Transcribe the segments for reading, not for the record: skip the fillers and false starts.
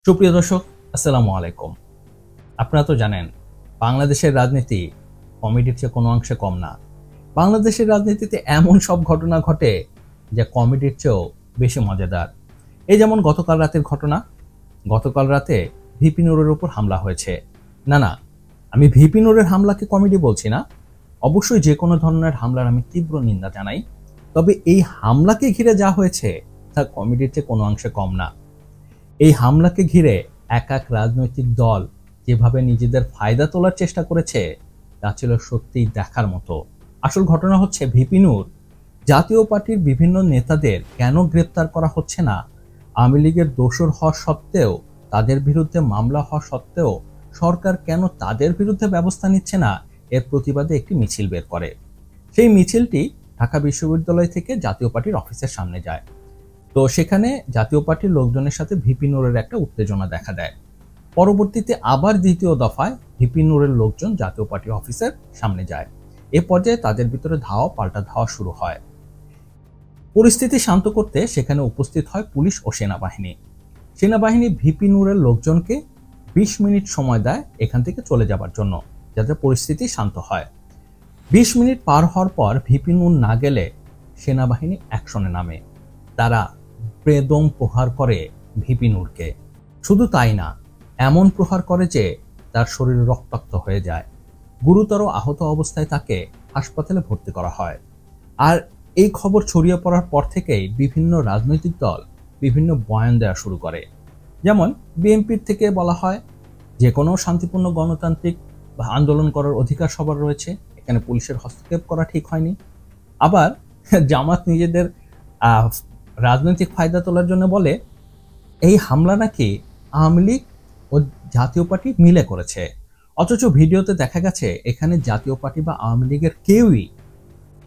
সুপ্রিয় দর্শক, আসসালামু আলাইকুম। আপনারা তো জানেন বাংলাদেশের রাজনীতি কমেডির চেয়ে কোনো অংশে কম না। বাংলাদেশের রাজনীতিতে এমন সব ঘটনা ঘটে যা কমেডির চেয়েও বেশি মজাদার। এই যেমন গতকাল রাতের ঘটনা। গতকাল রাতে ভিপি নুরের উপর হামলা হয়েছে। না, আমি ভিপি নুরের হামলাকে কমেডি বলছি না। অবশ্যই যে কোনো ধরনের হামলার আমি তীব্র নিন্দা জানাই। তবে এই হামলাকে ঘিরে যা হয়েছে তা কমেডির চেয়ে কোনো অংশে কম না। এই হামলাকে ঘিরে এক এক রাজনৈতিক দল যেভাবে নিজেদের ফায়দা তোলার চেষ্টা করেছে তা ছিল সত্যিই দেখার মতো। আসল ঘটনা হচ্ছে ভিপি নূর জাতীয় পার্টির বিভিন্ন নেতাদের কেন গ্রেপ্তার করা হচ্ছে না, আওয়ামী লীগের দোষর হওয়া সত্ত্বেও, তাদের বিরুদ্ধে মামলা হওয়া সত্ত্বেও সরকার কেন তাদের বিরুদ্ধে ব্যবস্থা নিচ্ছে না, এর প্রতিবাদে একটি মিছিল বের করে। সেই মিছিলটি ঢাকা বিশ্ববিদ্যালয় থেকে জাতীয় পার্টির অফিসের সামনে যায়। তো সেখানে জাতীয় পার্টির লোকজনের সাথে ভিপি নুরের একটা উত্তেজনা দেখা দেয়। পরবর্তীতে আবার দ্বিতীয় দফায় ভিপি নুরের লোকজন জাতীয় পার্টি অফিসের সামনে যায়। এ পর্যায়ে তাদের ভিতরে ধাওয়া পাল্টা ধাওয়া শুরু হয়। পরিস্থিতি শান্ত করতে সেখানে উপস্থিত হয় পুলিশ ও সেনাবাহিনী। সেনাবাহিনী ভিপি নুরের লোকজনকে 20 মিনিট সময় দেয় এখান থেকে চলে যাবার জন্য, যাতে পরিস্থিতি শান্ত হয়। 20 মিনিট পার হওয়ার পর ভিপি নূর না গেলে সেনাবাহিনী অ্যাকশনে নামে। তারা বেদম প্রহার করে ভিপি নূরকে। শুধু তাই না, এমন প্রহার করে যে তার শরীর রক্তাক্ত হয়ে যায়। গুরুতর আহত অবস্থায় তাকে হাসপাতালে ভর্তি করা হয়। আর এই খবর ছড়িয়ে পড়ার পর থেকেই বিভিন্ন রাজনৈতিক দল বিভিন্ন বয়ান দেওয়া শুরু করে। যেমন বিএনপির থেকে বলা হয় যে কোনো শান্তিপূর্ণ গণতান্ত্রিক আন্দোলন করার অধিকার সবার রয়েছে, এখানে পুলিশের হস্তক্ষেপ করা ঠিক হয়নি। আবার জামাত নিজেদের রাজনৈতিক ফায়দা তোলার জন্য বলে এই হামলা নাকি আওয়ামী লীগ ও জাতীয় পার্টি মিলে করেছে। অথচ ভিডিওতে দেখা গেছে এখানে জাতীয় পার্টি বা আওয়ামী লীগের কেউই,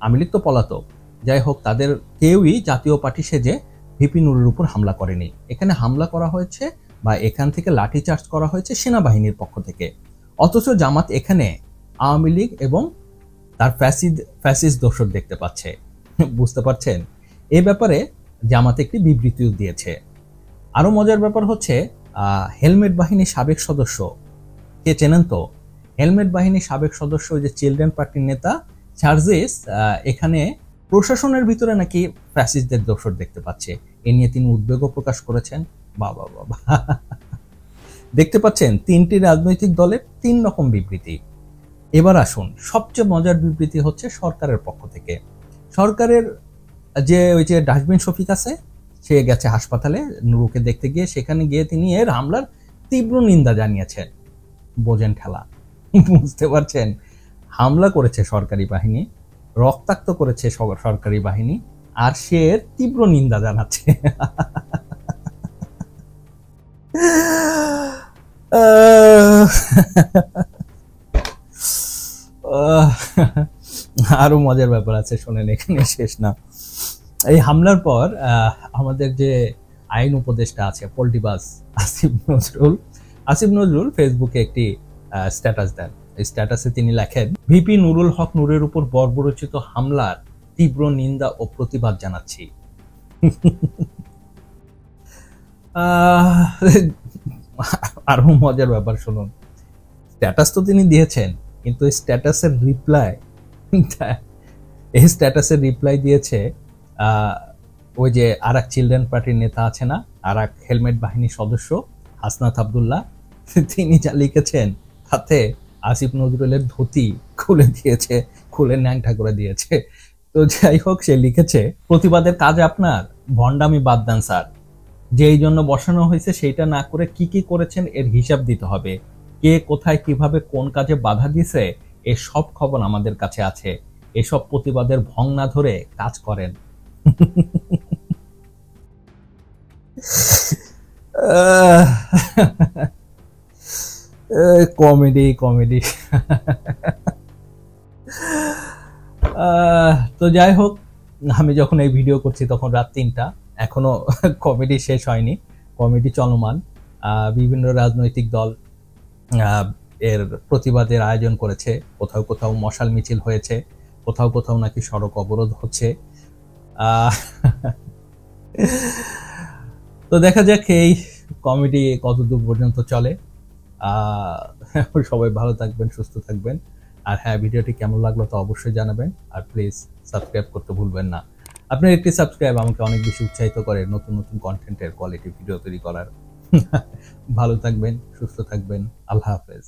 আওয়ামী লীগ তো পলাতক, যাই হোক, তাদের কেউই জাতীয় পার্টি সেজে ভিপি নুরের উপর হামলা করেনি। এখানে হামলা করা হয়েছে বা এখান থেকে লাঠিচার্জ করা হয়েছে সেনাবাহিনীর পক্ষ থেকে। অথচ জামাত এখানে আওয়ামী লীগ এবং তার ফ্যাসিস্ট দোসর দেখতে পাচ্ছে। বুঝতে পারছেন? এই ব্যাপারে জামাত একটি বিবৃতিও দিয়েছে। আরো মজার ব্যাপার হচ্ছে হেলমেট বাহিনীর সাবেক সদস্য, কে চেনেন তো? হেলমেট বাহিনীর সাবেক সদস্য যে চিলড্রেন পার্টির নেতা চার্জিস, এখানে প্রশাসনের ভিতরে নাকি ফ্যাসিস্টদের দোসর দেখতে পাচ্ছে। এ নিয়ে তিনি উদ্বেগও প্রকাশ করেছেন। বাবা বাবা, দেখতে পাচ্ছেন তিনটি রাজনৈতিক দলের 3 রকম বিবৃতি। এবার আসুন, সবচেয়ে মজার বিবৃতি হচ্ছে সরকারের পক্ষ থেকে। সরকারের ওই যে ডাস্টবিন শফিক আছে, সে গেছে হাসপাতালে নুরুকে দেখতে গিয়ে। সেখানে গিয়ে তিনি এর হামলার তীব্র নিন্দা জানিয়েছেন। বোঝেন ঠেলা? বুঝতে পারছেন? হামলা করেছে সরকারি বাহিনী, রক্তাক্ত করেছে সরকারি বাহিনী, আর সে এর তীব্র নিন্দা জানাচ্ছে। আরো মজার ব্যাপার আছে, শোনেন, এখানে শেষ না। এই হামলার পর আমাদের যে আইন উপদেষ্টা আছে পল্টিবাজ আসিফ নজরুল ফেসবুকে একটি স্ট্যাটাস দেন। এই স্ট্যাটাসে তিনি লেখেন, ভিপি নুরুল হক নূরের উপর বর্বরচিত হামলার তীব্র নিন্দা ও প্রতিবাদ জানাচ্ছি। আরো মজার ব্যাপার শুনুন, স্ট্যাটাস তো তিনি দিয়েছেন, কিন্তু এই স্ট্যাটাসের রিপ্লাই দিয়েছে ওই যে আর এক চিলড্রেন পার্টির নেতা আছে না, আর এক হেলমেট বাহিনীর সদস্য হাসনাত আব্দুল্লাহ, তিনি যা লিখেছেন তাতে আসিফ নজরুলের ধুতি খুলে ন্যাংটা করে দিয়েছে। তো যাই হোক, সে লিখেছে, প্রতিবাদের কাজ আপনার, ভণ্ডামি বাদ দেন স্যার। যেই জন্য বসানো হয়েছে সেইটা না করে কি কি করেছেন এর হিসাব দিতে হবে। কে কোথায় কিভাবে কোন কাজে বাধা দিছে এর সব খবর আমাদের কাছে আছে। এসব প্রতিবাদের ভং না ধরে কাজ করেন। কমেডি। তো যাই হোক, আমি যখন এই ভিডিও করছি তখন রাত 3টা, এখনো কমেডি শেষ হয়নি, কমেডি চলমান। বিভিন্ন রাজনৈতিক দল এর প্রতিবাদের আয়োজন করেছে। কোথাও কোথাও মশাল মিছিল হয়েছে, কোথাও কোথাও নাকি সড়ক অবরোধ হচ্ছে। তো দেখা যাক এই কমেডি কতদূর পর্যন্ত চলে। সবাই ভালো থাকবেন, সুস্থ থাকবেন। আর হ্যাঁ, ভিডিওটি কেমন লাগলো তা অবশ্যই জানাবেন। আর প্লিজ সাবস্ক্রাইব করতে ভুলবেন না। আপনার একটি সাবস্ক্রাইব আমাকে অনেক বেশি উৎসাহিত করে নতুন নতুন কন্টেন্টের কোয়ালিটি ভিডিও তৈরি করার। ভালো থাকবেন, সুস্থ থাকবেন। আল্লাহ হাফেজ।